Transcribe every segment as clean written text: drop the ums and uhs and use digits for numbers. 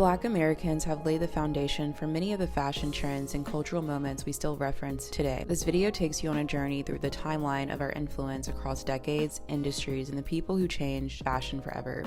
Black Americans have laid the foundation for many of the fashion trends and cultural moments we still reference today. This video takes you on a journey through the timeline of our influence across decades, industries, and the people who changed fashion forever.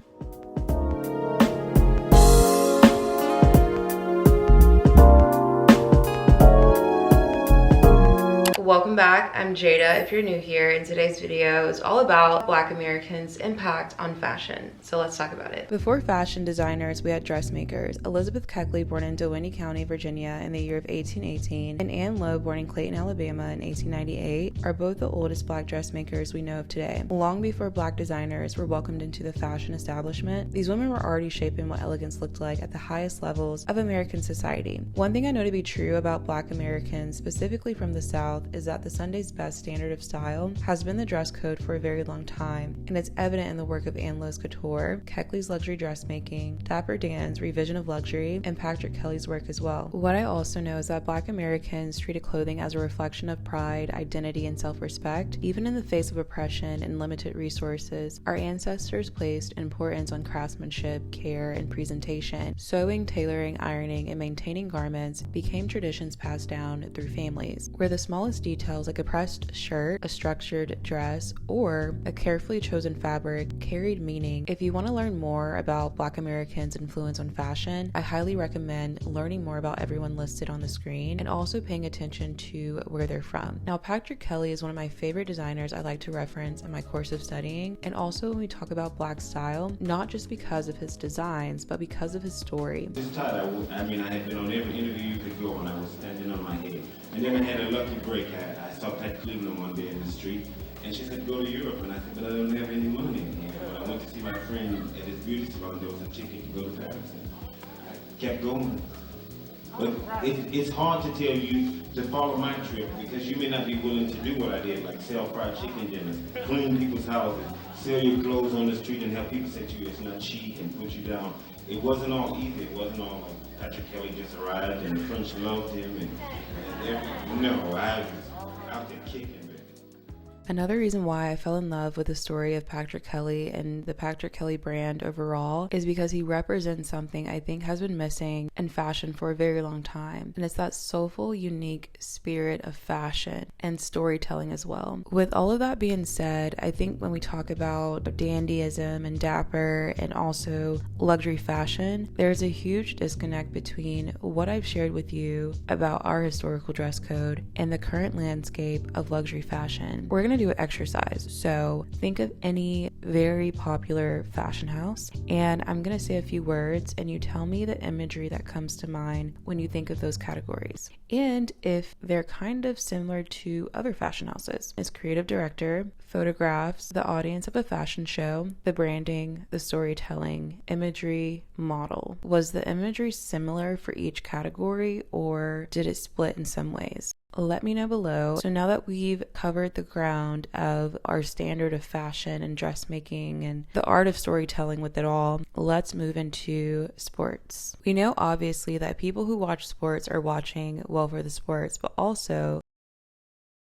Welcome back, I'm Jada if you're new here, and today's video is all about Black Americans' impact on fashion. So let's talk about it. Before fashion designers, we had dressmakers. Elizabeth Keckley, born in DeWinney County, Virginia in the year of 1818, and Anne Lowe, born in Clayton, Alabama in 1898, are both the oldest Black dressmakers we know of today. Long before Black designers were welcomed into the fashion establishment, these women were already shaping what elegance looked like at the highest levels of American society. One thing I know to be true about Black Americans, specifically from the South, is that the Sunday's best standard of style has been the dress code for a very long time, and it's evident in the work of Anne Lowe's couture, Keckley's luxury dressmaking, Dapper Dan's revision of luxury, and Patrick Kelly's work as well. What I also know is that Black Americans treated clothing as a reflection of pride, identity, and self-respect. Even in the face of oppression and limited resources, our ancestors placed importance on craftsmanship, care, and presentation. Sewing, tailoring, ironing, and maintaining garments became traditions passed down through families, where the smallest details like a pressed shirt, a structured dress, or a carefully chosen fabric carried meaning. If you want to learn more about Black Americans' influence on fashion, I highly recommend learning more about everyone listed on the screen and also paying attention to where they're from. Now, Patrick Kelly is one of my favorite designers I like to reference in my course of studying, and also when we talk about Black style, not just because of his designs, but because of his story. This tight, I had been on every interview you could go on. I was standing on my head. And then I had a lucky break. I saw Pat Cleveland one day in the street, and she said, go to Europe. And I said, but I don't have any money. And I went to see my friend at his beauty salon. There was a ticket to go to Paris. And I kept going. But it's hard to tell you to follow my trip because you may not be willing to do what I did, like sell fried chicken dinners, clean people's houses, sell your clothes on the street and have people say to you it's not chic and put you down. It wasn't all easy. It wasn't all like Patrick Kelly just arrived and the French loved him I was out there kicking. Another reason why I fell in love with the story of Patrick Kelly and the Patrick Kelly brand overall is because he represents something I think has been missing in fashion for a very long time. And it's that soulful, unique spirit of fashion and storytelling as well. With all of that being said, I think when we talk about dandyism and dapper and also luxury fashion, there's a huge disconnect between what I've shared with you about our historical dress code and the current landscape of luxury fashion. We're going to do an exercise. So think of any very popular fashion house, and I'm going to say a few words and you tell me the imagery that comes to mind when you think of those categories and if they're kind of similar to other fashion houses. As creative director, photographs, the audience of a fashion show, the branding, the storytelling, imagery, model. Was the imagery similar for each category or did it split in some ways? Let me know below. So now that we've covered the ground of our standard of fashion and dressmaking and the art of storytelling with it all, let's move into sports. We know obviously that people who watch sports are watching well for the sports, but also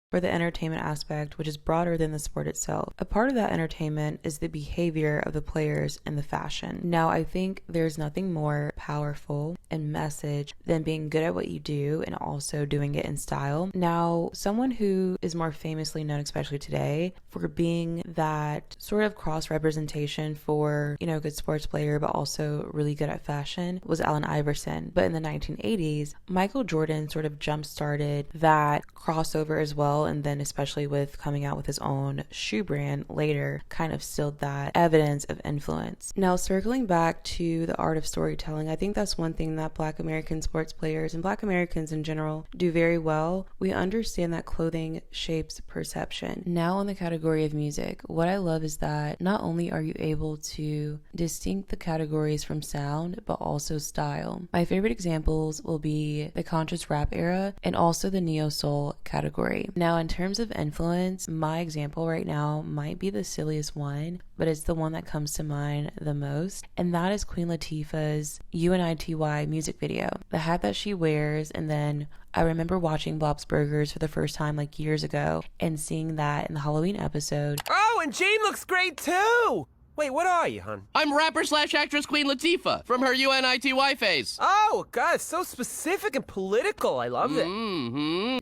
for the entertainment aspect, which is broader than the sport itself. A part of that entertainment is the behavior of the players and the fashion. Now, I think there's nothing more powerful and message than being good at what you do and also doing it in style. Now, someone who is more famously known, especially today, for being that sort of cross-representation for, a good sports player, but also really good at fashion was Allen Iverson. But in the 1980s, Michael Jordan sort of jump-started that crossover as well, and then especially with coming out with his own shoe brand later, kind of stilled that evidence of influence. Now, circling back to the art of storytelling, I think that's one thing that Black American sports players and Black Americans in general do very well. We understand that clothing shapes perception. Now on the category of music, what I love is that not only are you able to distinct the categories from sound, but also style. My favorite examples will be the conscious rap era and also the neo-soul category. Now, in terms of influence, my example right now might be the silliest one, but it's the one that comes to mind the most, and that is Queen Latifah's UNITY music video. The hat that she wears, and then I remember watching Bob's Burgers for the first time years ago and seeing that in the Halloween episode. Oh, and Jane looks great too! Wait, what are you, hun? I'm rapper slash actress Queen Latifah from her UNITY phase. Oh, God, it's so specific and political. I love it.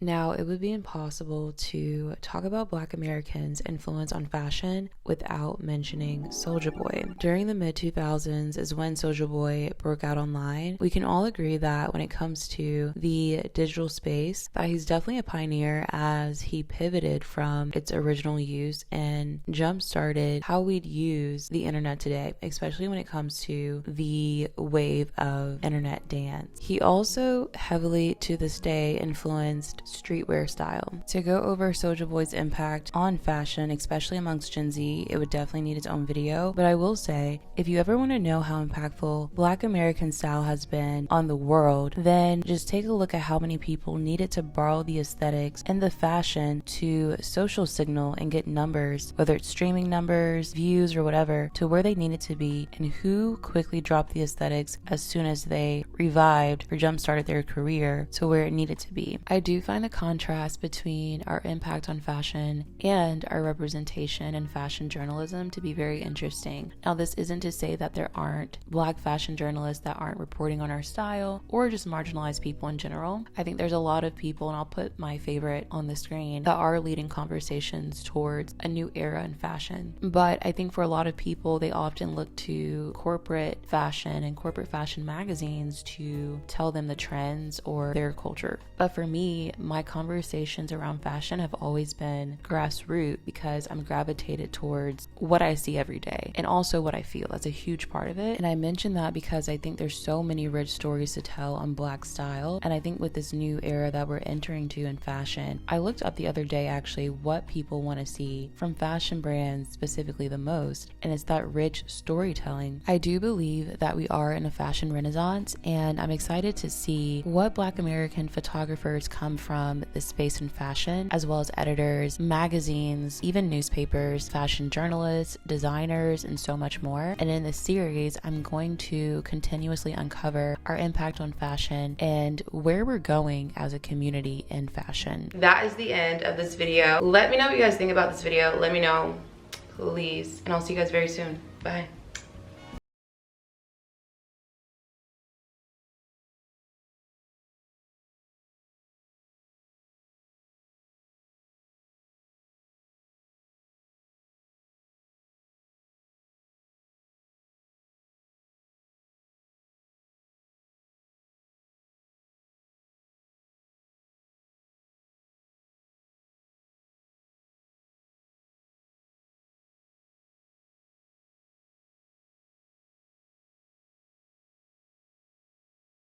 Now, it would be impossible to talk about Black Americans' influence on fashion without mentioning Soulja Boy. During the mid-2000s is when Soulja Boy broke out online. We can all agree that when it comes to the digital space, that he's definitely a pioneer as he pivoted from its original use and jump-started how we'd use the internet today, especially when it comes to the wave of internet dance. He also heavily, to this day, influenced streetwear style. To go over Soulja Boy's impact on fashion, especially amongst Gen Z, it would definitely need its own video. But I will say, if you ever want to know how impactful Black American style has been on the world, then just take a look at how many people needed to borrow the aesthetics and the fashion to social signal and get numbers, whether it's streaming numbers, views, or whatever, to where they needed to be, and who quickly dropped the aesthetics as soon as they revived or jump-started their career to where it needed to be. I do find the contrast between our impact on fashion and our representation in fashion journalism to be very interesting. Now, this isn't to say that there aren't Black fashion journalists that aren't reporting on our style or just marginalized people in general. I think there's a lot of people, and I'll put my favorite on the screen, that are leading conversations towards a new era in fashion. But I think for a lot of people, they often look to corporate fashion and corporate fashion magazines to tell them the trends or their culture. But for me, my conversations around fashion have always been grassroots because I'm gravitated towards what I see every day and also what I feel. That's a huge part of it. And I mention that because I think there's so many rich stories to tell on Black style. And I think with this new era that we're entering to in fashion, I looked up the other day actually what people want to see from fashion brands specifically the most, and it's that rich storytelling. I do believe that we are in a fashion renaissance, and I'm excited to see what Black American photographers come from this space in fashion, as well as editors, magazines, even newspapers, fashion journalists, designers, and so much more. And in this series, I'm going to continuously uncover our impact on fashion and where we're going as a community in fashion. That is the end of this video. Let me know what you guys think about this video. Let me know, please. And I'll see you guys very soon. Bye.